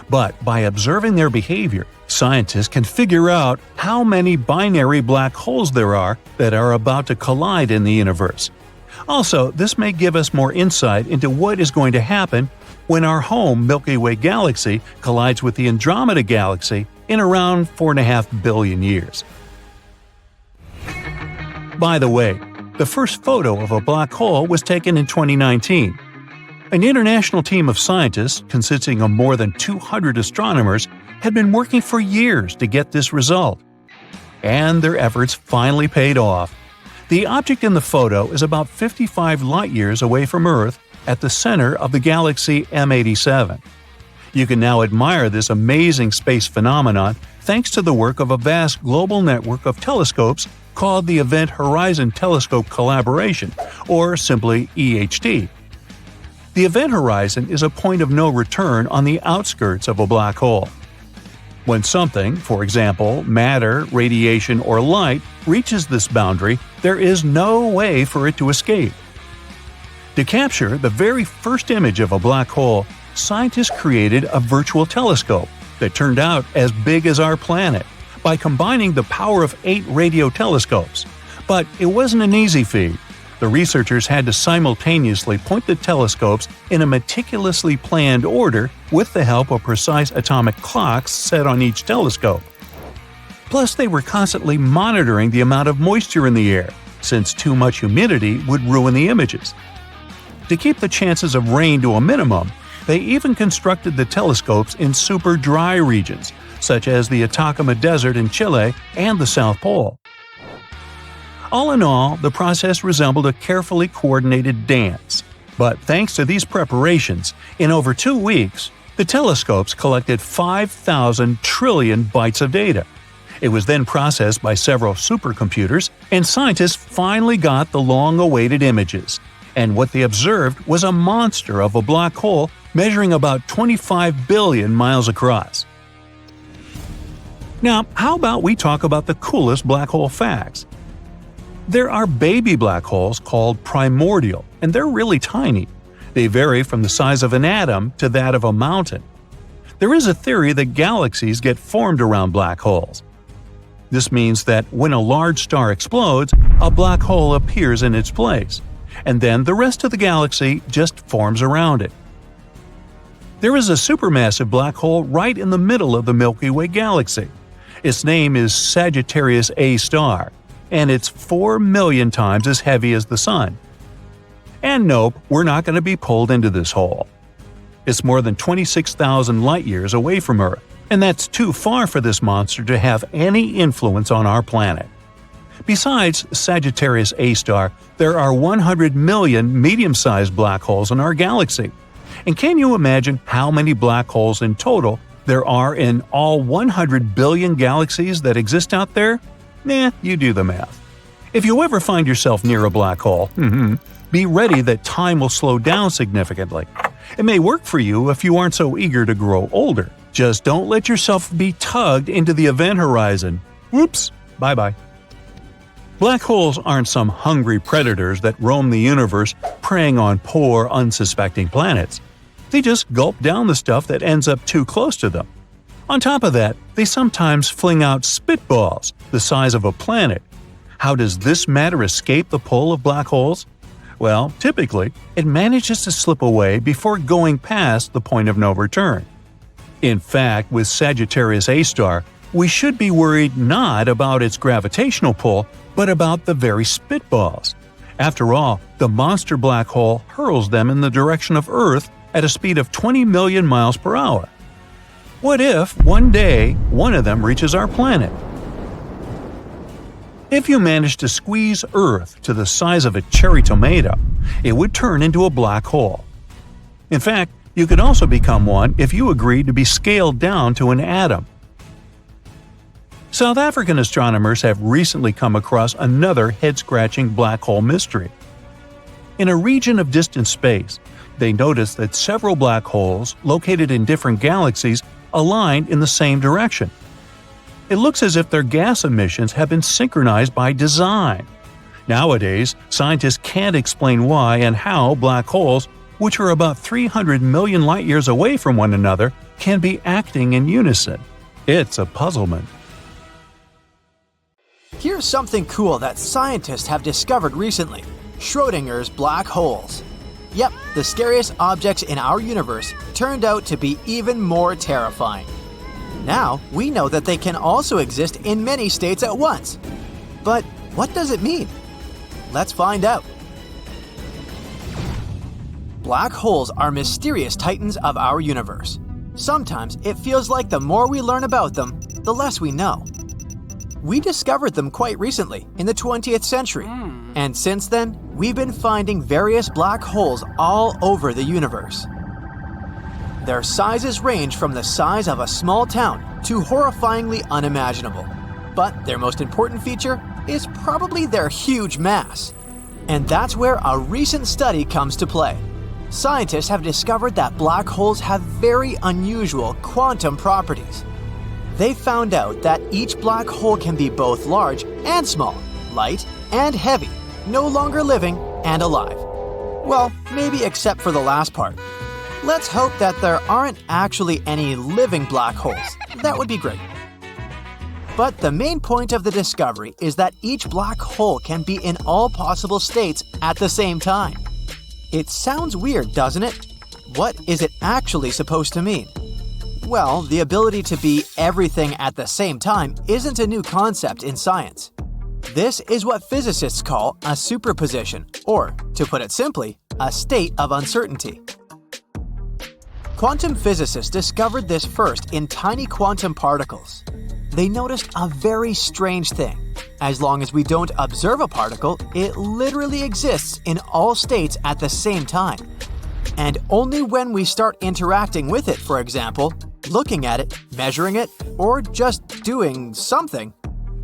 But by observing their behavior, scientists can figure out how many binary black holes there are that are about to collide in the universe. Also, this may give us more insight into what is going to happen when our home Milky Way galaxy collides with the Andromeda galaxy in around 4.5 billion years. By the way, the first photo of a black hole was taken in 2019. An international team of scientists, consisting of more than 200 astronomers, had been working for years to get this result. And their efforts finally paid off. The object in the photo is about 55 light-years away from Earth at the center of the galaxy M87. You can now admire this amazing space phenomenon thanks to the work of a vast global network of telescopes called the Event Horizon Telescope Collaboration, or simply EHT. The event horizon is a point of no return on the outskirts of a black hole. When something, for example, matter, radiation, or light, reaches this boundary, there is no way for it to escape. To capture the very first image of a black hole, scientists created a virtual telescope that turned out as big as our planet by combining the power of 8 radio telescopes. But it wasn't an easy feat. The researchers had to simultaneously point the telescopes in a meticulously planned order with the help of precise atomic clocks set on each telescope. Plus, they were constantly monitoring the amount of moisture in the air, since too much humidity would ruin the images. To keep the chances of rain to a minimum, they even constructed the telescopes in super dry regions, such as the Atacama Desert in Chile and the South Pole. All in all, the process resembled a carefully coordinated dance. But thanks to these preparations, in over 2 weeks, the telescopes collected 5,000 trillion bytes of data. It was then processed by several supercomputers, and scientists finally got the long-awaited images. And what they observed was a monster of a black hole measuring about 25 billion miles across. Now, how about we talk about the coolest black hole facts? There are baby black holes called primordial, and they're really tiny. They vary from the size of an atom to that of a mountain. There is a theory that galaxies get formed around black holes. This means that when a large star explodes, a black hole appears in its place, and then the rest of the galaxy just forms around it. There is a supermassive black hole right in the middle of the Milky Way galaxy. Its name is Sagittarius A star, and it's 4 million times as heavy as the Sun. And nope, we're not going to be pulled into this hole. It's more than 26,000 light-years away from Earth, and that's too far for this monster to have any influence on our planet. Besides Sagittarius A star, there are 100 million medium-sized black holes in our galaxy. And can you imagine how many black holes in total there are in all 100 billion galaxies that exist out there? Nah, you do the math. If you ever find yourself near a black hole, be ready that time will slow down significantly. It may work for you if you aren't so eager to grow older. Just don't let yourself be tugged into the event horizon. Whoops, bye-bye. Black holes aren't some hungry predators that roam the universe preying on poor, unsuspecting planets. They just gulp down the stuff that ends up too close to them. On top of that, they sometimes fling out spitballs the size of a planet. How does this matter escape the pull of black holes? Well, typically, it manages to slip away before going past the point of no return. In fact, with Sagittarius A star, we should be worried not about its gravitational pull, but about the very spitballs. After all, the monster black hole hurls them in the direction of Earth at a speed of 20 million miles per hour. What if, one day, one of them reaches our planet? If you managed to squeeze Earth to the size of a cherry tomato, it would turn into a black hole. In fact, you could also become one if you agreed to be scaled down to an atom. South African astronomers have recently come across another head-scratching black hole mystery. In a region of distant space, they noticed that several black holes, located in different galaxies, aligned in the same direction. It looks as if their gas emissions have been synchronized by design. Nowadays, scientists can't explain why and how black holes, which are about 300 million light-years away from one another, can be acting in unison. It's a puzzlement. Here's something cool that scientists have discovered recently: Schrödinger's black holes. Yep, the scariest objects in our universe turned out to be even more terrifying. Now, we know that they can also exist in many states at once. But what does it mean? Let's find out. Black holes are mysterious titans of our universe. Sometimes it feels like the more we learn about them, the less we know. We discovered them quite recently, in the 20th century, and since then, we've been finding various black holes all over the universe. Their sizes range from the size of a small town to horrifyingly unimaginable. But their most important feature is probably their huge mass. And that's where a recent study comes to play. Scientists have discovered that black holes have very unusual quantum properties. They found out that each black hole can be both large and small, light and heavy, no longer living and alive. Well, maybe except for the last part. Let's hope that there aren't actually any living black holes. That would be great. But the main point of the discovery is that each black hole can be in all possible states at the same time. It sounds weird, doesn't it? What is it actually supposed to mean? Well, the ability to be everything at the same time isn't a new concept in science. This is what physicists call a superposition, or, to put it simply, a state of uncertainty. Quantum physicists discovered this first in tiny quantum particles. They noticed a very strange thing. As long as we don't observe a particle, it literally exists in all states at the same time. And only when we start interacting with it, for example, looking at it, measuring it, or just doing something,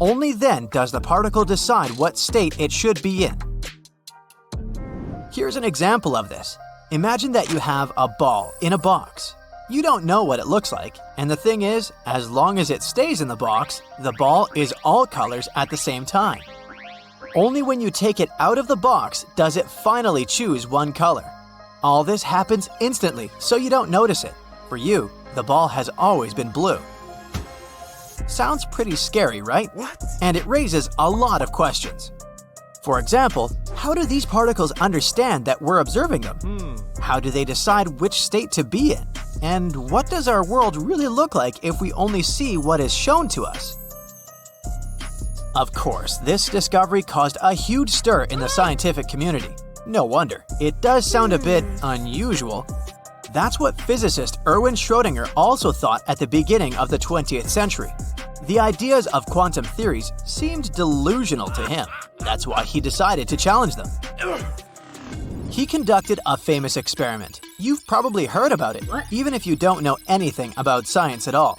only then does the particle decide what state it should be in. Here's an example of this. Imagine that you have a ball in a box. You don't know what it looks like, and the thing is, as long as it stays in the box, the ball is all colors at the same time. Only when you take it out of the box does it finally choose one color. All this happens instantly, so you don't notice it. For you, the ball has always been blue. Sounds pretty scary, right? What? And it raises a lot of questions. For example, how do these particles understand that we're observing them? How do they decide which state to be in? And what does our world really look like if we only see what is shown to us? Of course, this discovery caused a huge stir in the scientific community. No wonder. It does sound a bit unusual. That's what physicist Erwin Schrödinger also thought at the beginning of the 20th century. The ideas of quantum theories seemed delusional to him. That's why he decided to challenge them. He conducted a famous experiment. You've probably heard about it, even if you don't know anything about science at all.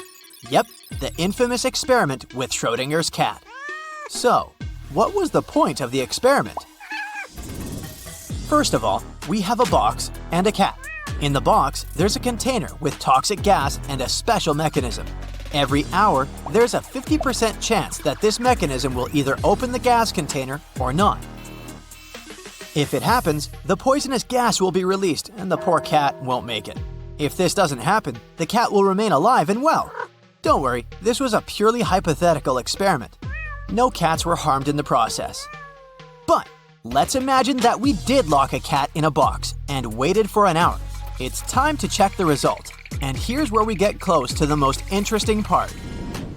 Yep, the infamous experiment with Schrödinger's cat. So, what was the point of the experiment? First of all, we have a box and a cat. In the box, there's a container with toxic gas and a special mechanism. Every hour, there's a 50% chance that this mechanism will either open the gas container or not. If it happens, the poisonous gas will be released and the poor cat won't make it. If this doesn't happen, the cat will remain alive and well. Don't worry, this was a purely hypothetical experiment. No cats were harmed in the process. But let's imagine that we did lock a cat in a box and waited for an hour. It's time to check the result. And here's where we get close to the most interesting part.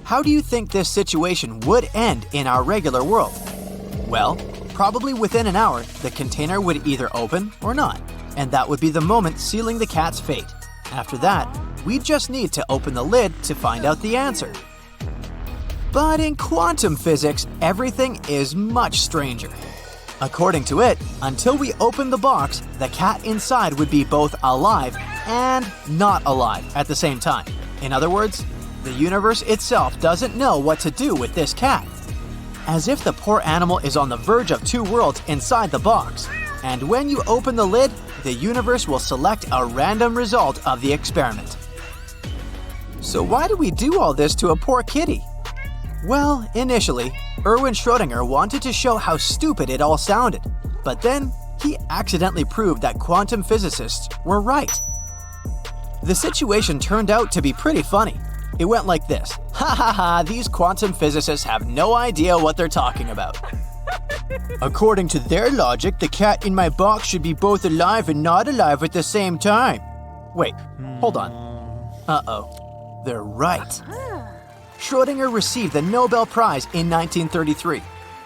How do you think this situation would end in our regular world? Well, probably within an hour, the container would either open or not, and that would be the moment sealing the cat's fate. After that, we just need to open the lid to find out the answer. But in quantum physics, everything is much stranger. According to it, until we open the box, the cat inside would be both alive and not alive at the same time. In other words, the universe itself doesn't know what to do with this cat. As if the poor animal is on the verge of two worlds inside the box. And when you open the lid, the universe will select a random result of the experiment. So why do we do all this to a poor kitty? Well, initially, Erwin Schrödinger wanted to show how stupid it all sounded, but then he accidentally proved that quantum physicists were right. The situation turned out to be pretty funny. It went like this. Ha ha ha, these quantum physicists have no idea what they're talking about. According to their logic, the cat in my box should be both alive and not alive at the same time. Wait, hold on. Uh-oh, they're right. Schrödinger received the Nobel Prize in 1933,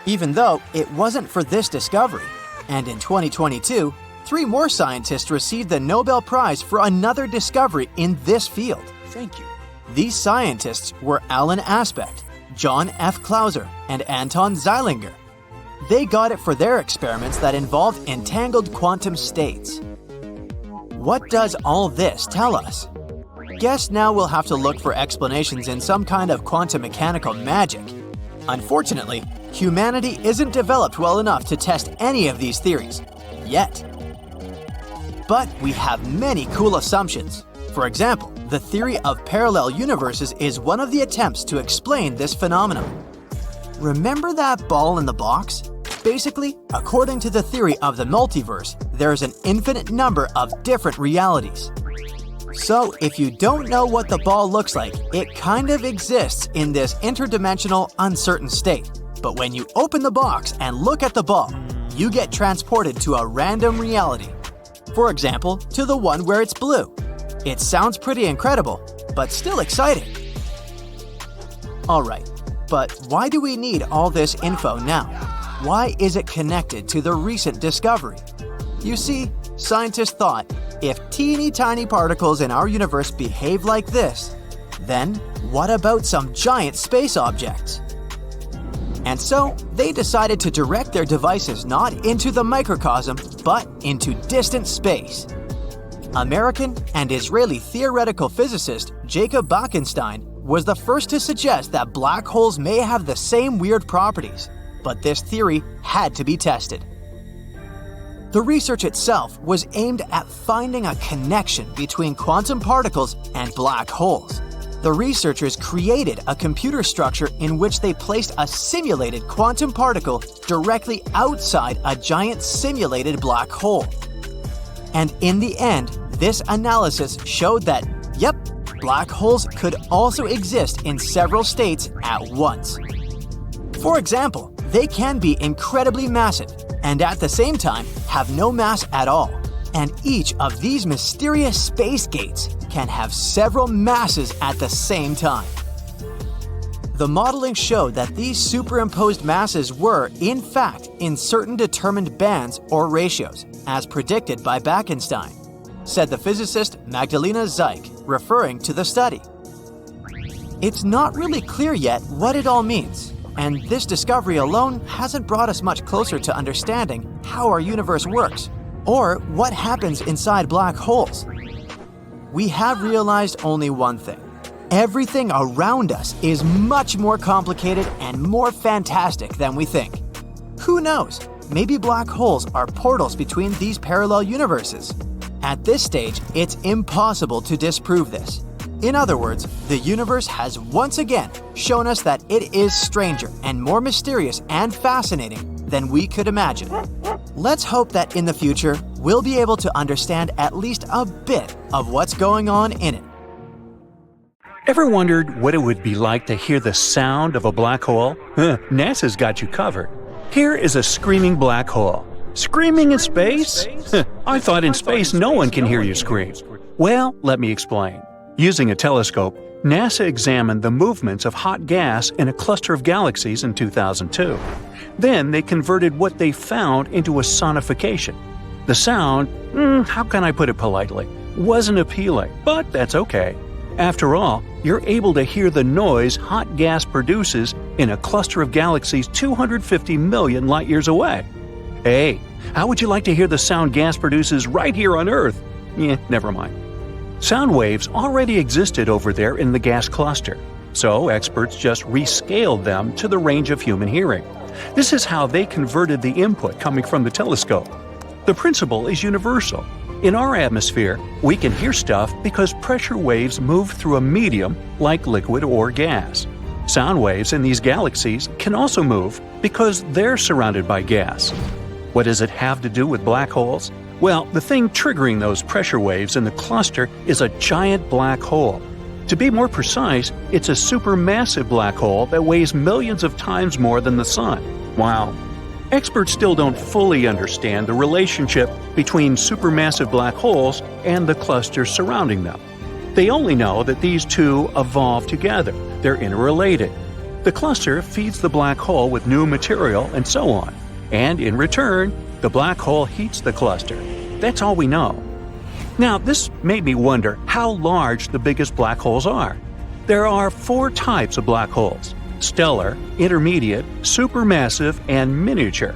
even though it wasn't for this discovery. And in 2022, 3 more scientists received the Nobel Prize for another discovery in this field. Thank you. These scientists were Alan Aspect, John F. Clauser, and Anton Zeilinger. They got it for their experiments that involved entangled quantum states. What does all this tell us? Guess now we'll have to look for explanations in some kind of quantum mechanical magic. Unfortunately, humanity isn't developed well enough to test any of these theories, yet. But we have many cool assumptions. For example, the theory of parallel universes is one of the attempts to explain this phenomenon. Remember that ball in the box? Basically, according to the theory of the multiverse, there's an infinite number of different realities. So, if you don't know what the ball looks like, it kind of exists in this interdimensional, uncertain state. But when you open the box and look at the ball, you get transported to a random reality. For example, to the one where it's blue. It sounds pretty incredible, but still exciting. Alright, But why do we need all this info now? Why is it connected to the recent discovery? You see, scientists thought, if teeny tiny particles in our universe behave like this, then what about some giant space objects? And so, they decided to direct their devices not into the microcosm, but into distant space. American and Israeli theoretical physicist Jacob Bekenstein was the first to suggest that black holes may have the same weird properties, but this theory had to be tested. The research itself was aimed at finding a connection between quantum particles and black holes. The researchers created a computer structure in which they placed a simulated quantum particle directly outside a giant simulated black hole. And in the end, this analysis showed that, yep, black holes could also exist in several states at once. For example, they can be incredibly massive and at the same time have no mass at all. And each of these mysterious space gates can have several masses at the same time. The modeling showed that these superimposed masses were, in fact, in certain determined bands or ratios, as predicted by Bekenstein, said the physicist Magdalena Zeik, referring to the study. It's not really clear yet what it all means, and this discovery alone hasn't brought us much closer to understanding how our universe works, or what happens inside black holes. We have realized only one thing. Everything around us is much more complicated and more fantastic than we think. Who knows? Maybe black holes are portals between these parallel universes. At this stage, it's impossible to disprove this. In other words, the universe has once again shown us that it is stranger and more mysterious and fascinating than we could imagine. Let's hope that in the future, we'll be able to understand at least a bit of what's going on in it. Ever wondered what it would be like to hear the sound of a black hole? NASA's got you covered. Here is a screaming black hole. Screaming in space? I thought in space no one can hear you scream. Well, let me explain. Using a telescope, NASA examined the movements of hot gas in a cluster of galaxies in 2002. Then they converted what they found into a sonification. The sound, how can I put it politely, wasn't appealing, but that's okay. After all, you're able to hear the noise hot gas produces in a cluster of galaxies 250 million light-years away. Hey, how would you like to hear the sound gas produces right here on Earth? Never mind. Sound waves already existed over there in the gas cluster, so experts just rescaled them to the range of human hearing. This is how they converted the input coming from the telescope. The principle is universal. In our atmosphere, we can hear stuff because pressure waves move through a medium like liquid or gas. Sound waves in these galaxies can also move because they're surrounded by gas. What does it have to do with black holes? Well, the thing triggering those pressure waves in the cluster is a giant black hole. To be more precise, it's a supermassive black hole that weighs millions of times more than the Sun. Wow. Experts still don't fully understand the relationship between supermassive black holes and the clusters surrounding them. They only know that these two evolve together. They're interrelated. The cluster feeds the black hole with new material and so on. And in return, the black hole heats the cluster. That's all we know. Now, this made me wonder how large the biggest black holes are. There are 4 types of black holes: stellar, intermediate, supermassive, and miniature.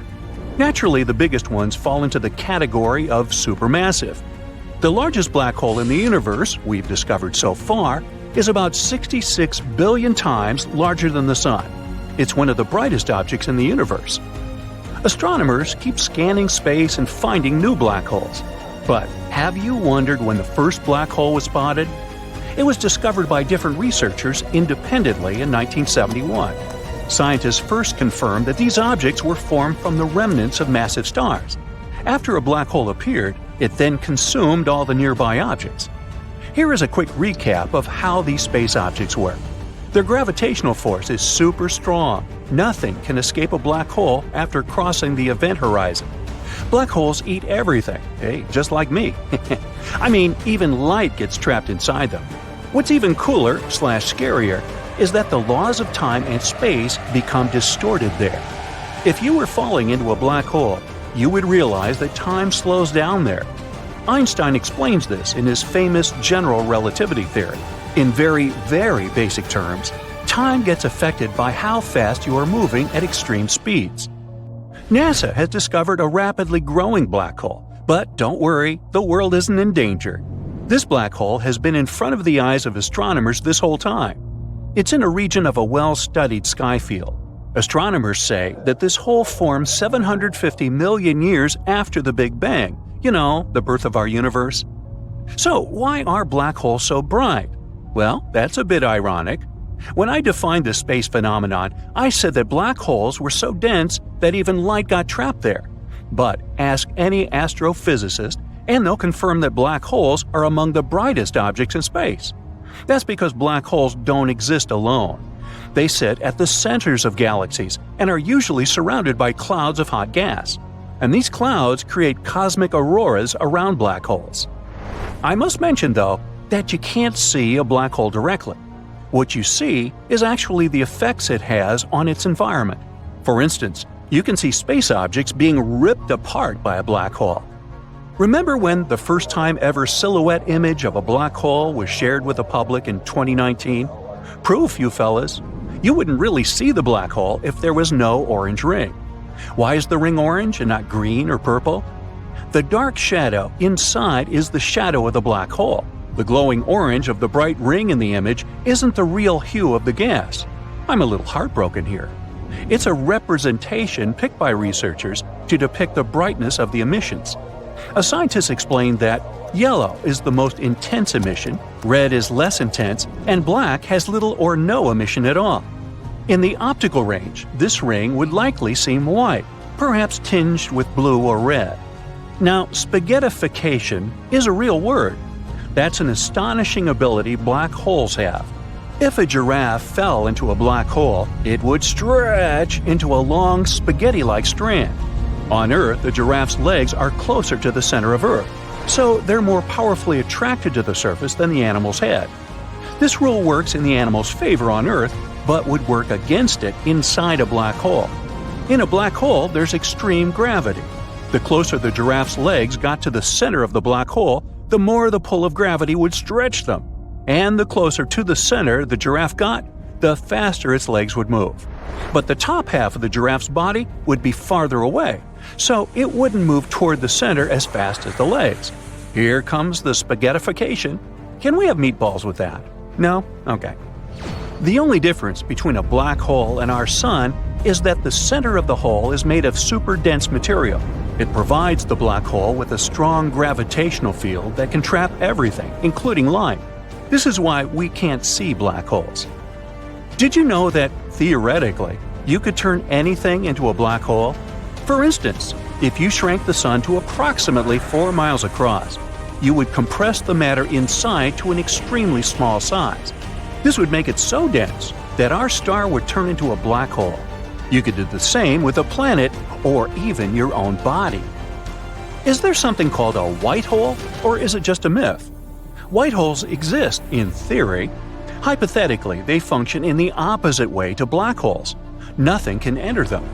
Naturally, the biggest ones fall into the category of supermassive. The largest black hole in the universe we've discovered so far is about 66 billion times larger than the Sun. It's one of the brightest objects in the universe. Astronomers keep scanning space and finding new black holes. But have you wondered when the first black hole was spotted? It was discovered by different researchers independently in 1971. Scientists first confirmed that these objects were formed from the remnants of massive stars. After a black hole appeared, it then consumed all the nearby objects. Here is a quick recap of how these space objects work. Their gravitational force is super strong. Nothing can escape a black hole after crossing the event horizon. Black holes eat everything, just like me. I mean, even light gets trapped inside them. What's even cooler/scarier is that the laws of time and space become distorted there. If you were falling into a black hole, you would realize that time slows down there. Einstein explains this in his famous general relativity theory. In very, very basic terms, time gets affected by how fast you are moving at extreme speeds. NASA has discovered a rapidly growing black hole, but don't worry, the world isn't in danger. This black hole has been in front of the eyes of astronomers this whole time. It's in a region of a well-studied sky field. Astronomers say that this hole formed 750 million years after the Big Bang, the birth of our universe. So why are black holes so bright? Well, that's a bit ironic. When I defined this space phenomenon, I said that black holes were so dense that even light got trapped there. But ask any astrophysicist, and they'll confirm that black holes are among the brightest objects in space. That's because black holes don't exist alone. They sit at the centers of galaxies and are usually surrounded by clouds of hot gas. And these clouds create cosmic auroras around black holes. I must mention, though, that you can't see a black hole directly. What you see is actually the effects it has on its environment. For instance, you can see space objects being ripped apart by a black hole. Remember when the first time ever silhouette image of a black hole was shared with the public in 2019? Proof, you fellas. You wouldn't really see the black hole if there was no orange ring. Why is the ring orange and not green or purple? The dark shadow inside is the shadow of the black hole. The glowing orange of the bright ring in the image isn't the real hue of the gas. I'm a little heartbroken here. It's a representation picked by researchers to depict the brightness of the emissions. A scientist explained that yellow is the most intense emission, red is less intense, and black has little or no emission at all. In the optical range, this ring would likely seem white, perhaps tinged with blue or red. Now, spaghettification is a real word. That's an astonishing ability black holes have. If a giraffe fell into a black hole, it would stretch into a long spaghetti-like strand. On Earth, a giraffe's legs are closer to the center of Earth, so they're more powerfully attracted to the surface than the animal's head. This rule works in the animal's favor on Earth, but would work against it inside a black hole. In a black hole, there's extreme gravity. The closer the giraffe's legs got to the center of the black hole, the more the pull of gravity would stretch them. And the closer to the center the giraffe got, the faster its legs would move. But the top half of the giraffe's body would be farther away, so it wouldn't move toward the center as fast as the legs. Here comes the spaghettification. Can we have meatballs with that? No? Okay. The only difference between a black hole and our sun is that the center of the hole is made of super dense material. It provides the black hole with a strong gravitational field that can trap everything, including light. This is why we can't see black holes. Did you know that, theoretically, you could turn anything into a black hole? For instance, if you shrank the sun to approximately 4 miles across, you would compress the matter inside to an extremely small size. This would make it so dense that our star would turn into a black hole. You could do the same with a planet or even your own body. Is there something called a white hole, or is it just a myth? White holes exist in theory. Hypothetically, they function in the opposite way to black holes. Nothing can enter them.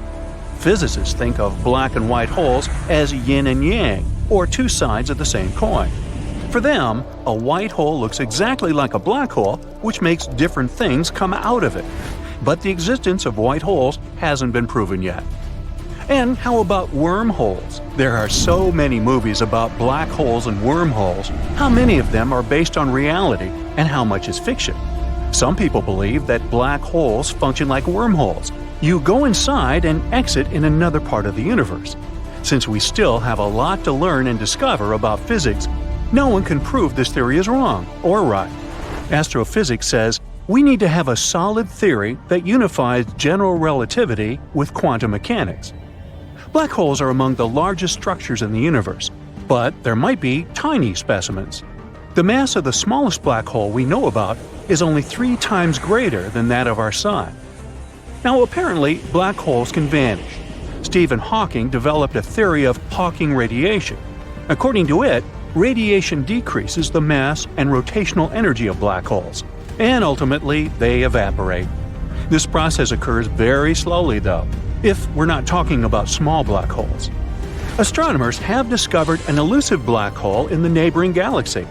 Physicists think of black and white holes as yin and yang, or two sides of the same coin. For them, a white hole looks exactly like a black hole, which makes different things come out of it. But the existence of white holes hasn't been proven yet. And how about wormholes? There are so many movies about black holes and wormholes. How many of them are based on reality, and how much is fiction? Some people believe that black holes function like wormholes. You go inside and exit in another part of the universe. Since we still have a lot to learn and discover about physics, no one can prove this theory is wrong or right. Astrophysics says we need to have a solid theory that unifies general relativity with quantum mechanics. Black holes are among the largest structures in the universe, but there might be tiny specimens. The mass of the smallest black hole we know about is only 3 times greater than that of our Sun. Now, apparently, black holes can vanish. Stephen Hawking developed a theory of Hawking radiation. According to it, radiation decreases the mass and rotational energy of black holes. and ultimately they evaporate. This process occurs very slowly, though, if we're not talking about small black holes. Astronomers have discovered an elusive black hole in the neighboring galaxy.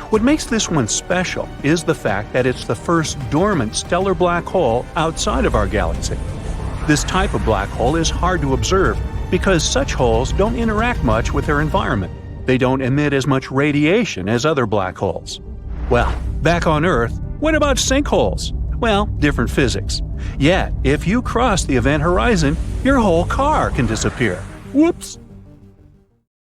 What makes this one special is the fact that it's the first dormant stellar black hole outside of our galaxy. This type of black hole is hard to observe because such holes don't interact much with their environment. They don't emit as much radiation as other black holes. Well, back on Earth, what about sinkholes? Well, different physics. Yet, if you cross the event horizon, your whole car can disappear. Whoops!